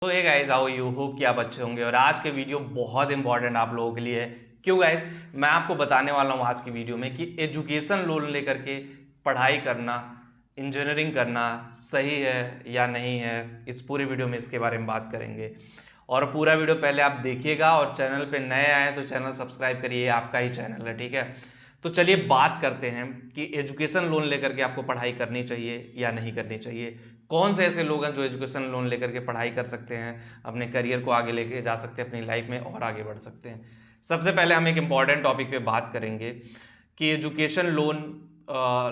तो hey guys, how you hope कि आप अच्छे होंगे। और आज के वीडियो बहुत इंपॉर्टेंट आप लोगों के लिए है। क्यों गाइस? मैं आपको बताने वाला हूँ आज की वीडियो में कि एजुकेशन लोन लेकर के पढ़ाई करना, इंजीनियरिंग करना सही है या नहीं है। इस पूरे वीडियो में इसके बारे में बात करेंगे और पूरा वीडियो पहले आप देखिएगा और चैनल पे नए आए तो चैनल सब्सक्राइब करिए, आपका ही चैनल है, ठीक है। तो चलिए बात करते हैं कि एजुकेशन लोन लेकर के आपको पढ़ाई करनी चाहिए या नहीं करनी चाहिए। कौन से ऐसे लोग हैं जो एजुकेशन लोन लेकर के पढ़ाई कर सकते हैं, अपने करियर को आगे लेके जा सकते हैं, अपनी लाइफ में और आगे बढ़ सकते हैं। सबसे पहले हम एक इम्पॉर्टेंट टॉपिक पे बात करेंगे कि एजुकेशन लोन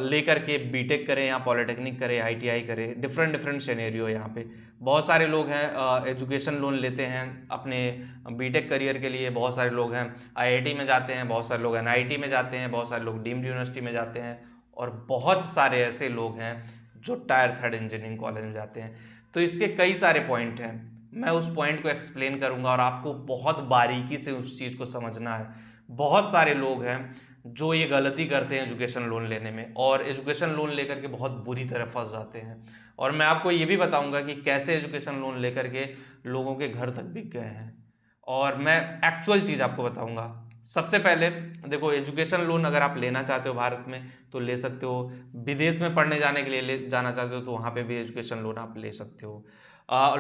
लेकर के बीटेक करें या पॉलिटेक्निक करें, आईटीआई करें, डिफरेंट डिफरेंट सिनेरियो यहाँ पे। बहुत सारे लोग हैं एजुकेशन लोन लेते हैं अपने बीटेक करियर के लिए, बहुत सारे लोग हैं आईआईटी में जाते हैं, बहुत सारे लोग एनआईटी में जाते हैं, बहुत सारे लोग डीम्ड यूनिवर्सिटी में जाते हैं और बहुत सारे ऐसे लोग हैं जो टायर 3 इंजीनियरिंग कॉलेज में जाते हैं। तो इसके कई सारे पॉइंट हैं, मैं उस पॉइंट को एक्सप्लेन करूंगा और आपको बहुत बारीकी से उस चीज़ को समझना है। बहुत सारे लोग हैं जो ये गलती करते हैं एजुकेशन लोन लेने में और एजुकेशन लोन लेकर के बहुत बुरी तरह फंस जाते हैं। और मैं आपको ये भी बताऊंगा कि कैसे एजुकेशन लोन लेकर के लोगों के घर तक बिक गए हैं और मैं एक्चुअल चीज़ आपको बताऊंगा। सबसे पहले देखो, एजुकेशन लोन अगर आप लेना चाहते हो भारत में तो ले सकते हो, विदेश में पढ़ने जाने के लिए जाना चाहते हो तो वहाँ पे भी एजुकेशन लोन आप ले सकते हो।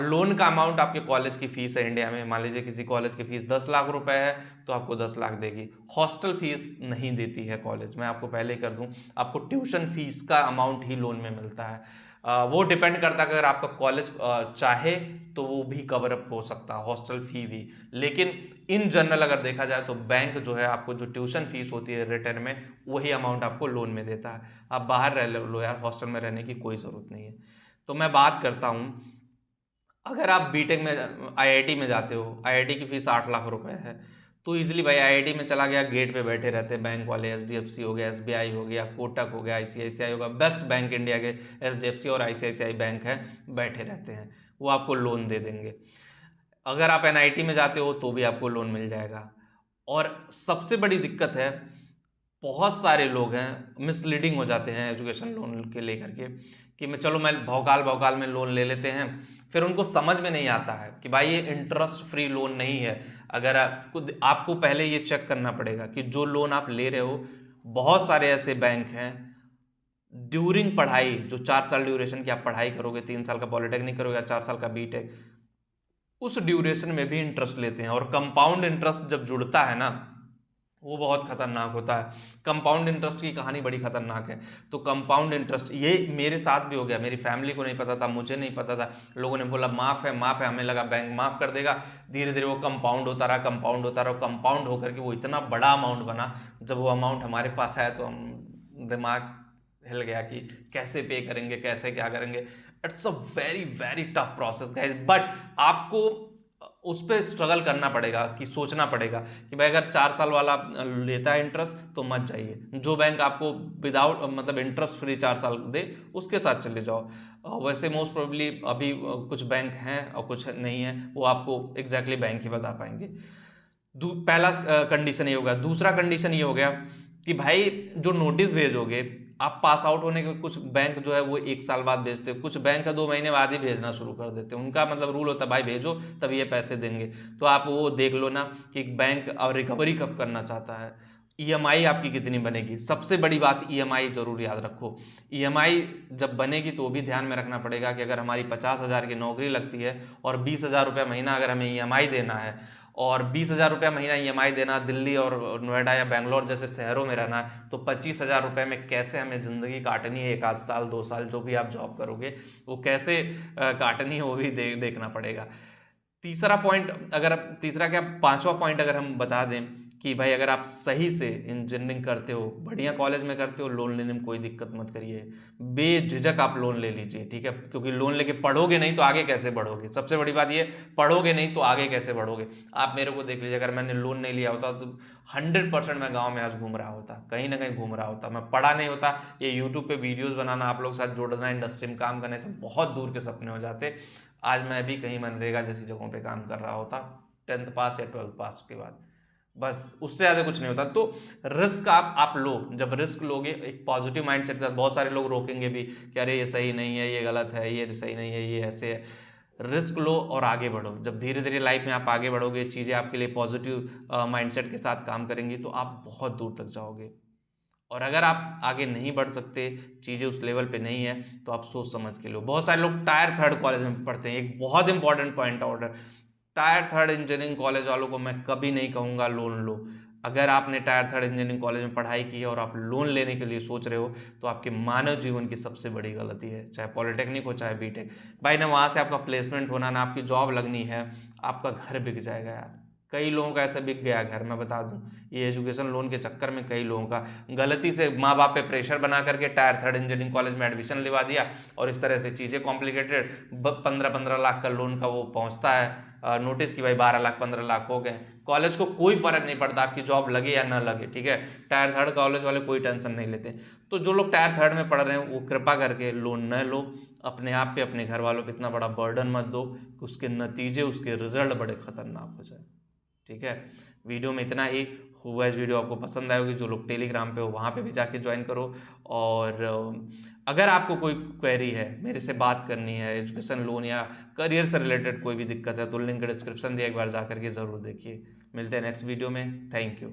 लोन का अमाउंट आपके कॉलेज की फीस है इंडिया में, मान लीजिए किसी कॉलेज की फीस 10 लाख रुपए है तो आपको 10 लाख देगी। हॉस्टल फीस नहीं देती है कॉलेज, मैं आपको पहले ही कर दूं, आपको ट्यूशन फीस का अमाउंट ही लोन में मिलता है। वो डिपेंड करता है, अगर आपका कॉलेज चाहे तो वो भी कवर अप हो सकता है, हॉस्टल फी भी। लेकिन इन जनरल अगर देखा जाए तो बैंक जो है आपको जो ट्यूशन फीस होती है रिटर्न में, वही अमाउंट आपको लोन में देता है। आप बाहर रह लो यार, हॉस्टल में रहने की कोई ज़रूरत नहीं है। तो मैं बात करता हूँ, अगर आप बीटेक में आईआईटी में जाते हो, आईआईटी की फीस 8 लाख रुपए है, तो इजीली भाई आईआईटी में चला गया, गेट पे बैठे रहते हैं बैंक वाले, एचडीएफसी हो गया, एसबीआई हो गया, कोटक हो गया, आईसीआईसीआई होगा, बेस्ट बैंक इंडिया के एचडीएफसी और आईसीआईसीआई बैंक है, बैठे रहते हैं, वो आपको लोन दे देंगे। अगर आप एनआईटी में जाते हो तो भी आपको लोन मिल जाएगा। और सबसे बड़ी दिक्कत है, बहुत सारे लोग हैं मिसलीडिंग हो जाते हैं एजुकेशन लोन के लेकर के कि मैं भौकाल भौकाल में लोन ले लेते हैं, फिर उनको समझ में नहीं आता है कि भाई ये इंटरेस्ट फ्री लोन नहीं है। अगर आपको पहले ये चेक करना पड़ेगा कि जो लोन आप ले रहे हो, बहुत सारे ऐसे बैंक हैं ड्यूरिंग पढ़ाई, जो 4 साल ड्यूरेशन की आप पढ़ाई करोगे, 3 साल का पॉलिटेक्निक करोगे या 4 साल का बीटेक, उस ड्यूरेशन में भी इंटरेस्ट लेते हैं। और कंपाउंड इंटरेस्ट जब जुड़ता है ना, वो बहुत खतरनाक होता है। कंपाउंड इंटरेस्ट की कहानी बड़ी खतरनाक है। तो कंपाउंड इंटरेस्ट ये मेरे साथ भी हो गया, मेरी फैमिली को नहीं पता था, मुझे नहीं पता था, लोगों ने बोला माफ़ है माफ़ है, हमें लगा बैंक माफ़ कर देगा। धीरे धीरे वो कंपाउंड होता रहा, कंपाउंड होता रहा, कंपाउंड होकर के वो इतना बड़ा अमाउंट बना। जब वो अमाउंट हमारे पास आया तो हम दिमाग हिल गया कि कैसे पे करेंगे, कैसे क्या करेंगे। It's a very very tough process guys, but आपको उस पर स्ट्रगल करना पड़ेगा, कि सोचना पड़ेगा कि भाई अगर 4 साल वाला लेता है इंटरेस्ट तो मत जाइए, जो बैंक आपको विदाउट मतलब इंटरेस्ट फ्री 4 साल दे उसके साथ चले जाओ। वैसे मोस्ट प्रोबेबली अभी कुछ बैंक हैं और कुछ नहीं है, वो आपको एग्जैक्टली बैंक ही बता पाएंगे। पहला कंडीशन ये हो गया। दूसरा कंडीशन ये हो गया कि भाई जो नोटिस भेजोगे आप पास आउट होने के, कुछ बैंक जो है वो 1 साल बाद भेजते हैं, कुछ बैंक 2 महीने बाद ही भेजना शुरू कर देते हैं, उनका मतलब रूल होता है भाई भेजो तब ये पैसे देंगे। तो आप वो देख लो ना कि बैंक अब रिकवरी कब करना चाहता है, ईएमआई आपकी कितनी बनेगी। सबसे बड़ी बात ईएमआई जरूर याद रखो। ईएमआई जब बनेगी तो वो भी ध्यान में रखना पड़ेगा कि अगर हमारी 50,000 की नौकरी लगती है और 20,000 रुपये महीना अगर हमें ईएमआई देना है, और 20,000 रुपये महीना ईएमआई देना, दिल्ली और नोएडा या बेंगलोर जैसे शहरों में रहना है, तो 25,000 रुपये में कैसे हमें ज़िंदगी काटनी है, 1 आध साल 2 साल जो भी आप जॉब करोगे वो कैसे काटनी है, वो भी देखना पड़ेगा। तीसरा पॉइंट, अगर तीसरा क्या, पांचवा पॉइंट अगर हम बता दें कि भाई अगर आप सही से इंजीनियरिंग करते हो, बढ़िया कॉलेज में करते हो, लोन लेने में कोई दिक्कत मत करिए, बेझिझक आप लोन ले लीजिए, ठीक है। क्योंकि लोन लेके पढ़ोगे नहीं तो आगे कैसे बढ़ोगे, सबसे बड़ी बात ये, पढ़ोगे नहीं तो आगे कैसे बढ़ोगे। आप मेरे को देख लीजिए, अगर मैंने लोन नहीं लिया होता तो 100% मैं गाँव में आज घूम रहा होता, कहीं ना कहीं घूम रहा होता, मैं पढ़ा नहीं होता। ये यूट्यूब पे वीडियोज़ बनाना, आप लोग साथ जुड़ना, इंडस्ट्री में काम करने से बहुत दूर के सपने हो जाते। आज मैं भी कहीं मनरेगा जैसी जगहों पे काम कर रहा होता, 10th पास या 12th पास के बाद, बस उससे ज़्यादा कुछ नहीं होता। तो रिस्क आप लो, जब रिस्क लोगे एक पॉजिटिव माइंडसेट के साथ, बहुत सारे लोग रोकेंगे भी कि अरे ये सही नहीं है, ये गलत है, ये सही नहीं है, ये ऐसे है, रिस्क लो और आगे बढ़ो। जब धीरे धीरे लाइफ में आप आगे बढ़ोगे, चीज़ें आपके लिए पॉजिटिव माइंडसेट के साथ काम करेंगी, तो आप बहुत दूर तक जाओगे। और अगर आप आगे नहीं बढ़ सकते, चीज़ें उस लेवल पे नहीं है, तो आप सोच समझ के लो। बहुत सारे लोग टायर 3 कॉलेज में पढ़ते हैं। एक बहुत important point order, tyre 3 engineering college वालों को मैं कभी नहीं कहूँगा लोन लो। अगर आपने टायर 3 इंजीनियरिंग कॉलेज में पढ़ाई की है और आप लोन लेने के लिए सोच रहे हो, तो आपके मानव जीवन की सबसे बड़ी गलती है। चाहे पॉलिटेक्निक हो, चाहे बीटेक। भाई, ना वहाँ से आपका प्लेसमेंट होना, ना आपकी जॉब लगनी है, आपका घर बिक जाएगा यार। कई लोगों का ऐसा बिक गया घर, मैं बता दूं। ये एजुकेशन लोन के चक्कर में कई लोगों का गलती से माँ बाप पे प्रेशर बना करके टायर 3 इंजीनियरिंग कॉलेज में एडमिशन लिवा दिया, और इस तरह से चीज़ें कॉम्प्लिकेटेड 15-15 लाख का लोन का वो पहुंचता है नोटिस कि भाई 12 लाख 15 लाख हो गए। कॉलेज को कोई फर्क नहीं पड़ता आपकी जॉब लगे या ना लगे, ठीक है। टायर 3 कॉलेज वाले कोई टेंशन नहीं लेते। तो जो लोग टायर 3 में पढ़ रहे हैं, वो कृपा करके लोन न लो। अपने आप पे, अपने घर वालों पे इतना बड़ा बर्डन मत दो कि उसके नतीजे, उसके रिजल्ट बड़े खतरनाक हो जाए, ठीक है। वीडियो में इतना ही हुआ। इस वीडियो आपको पसंद आएगी, जो लोग टेलीग्राम पे हो वहाँ पे भी जाके ज्वाइन करो। और अगर आपको कोई क्वेरी है, मेरे से बात करनी है, एजुकेशन लोन या करियर से रिलेटेड कोई भी दिक्कत है, तो लिंक डिस्क्रिप्शन दिया, एक बार जा करके ज़रूर देखिए। मिलते हैं नेक्स्ट वीडियो में। Thank you.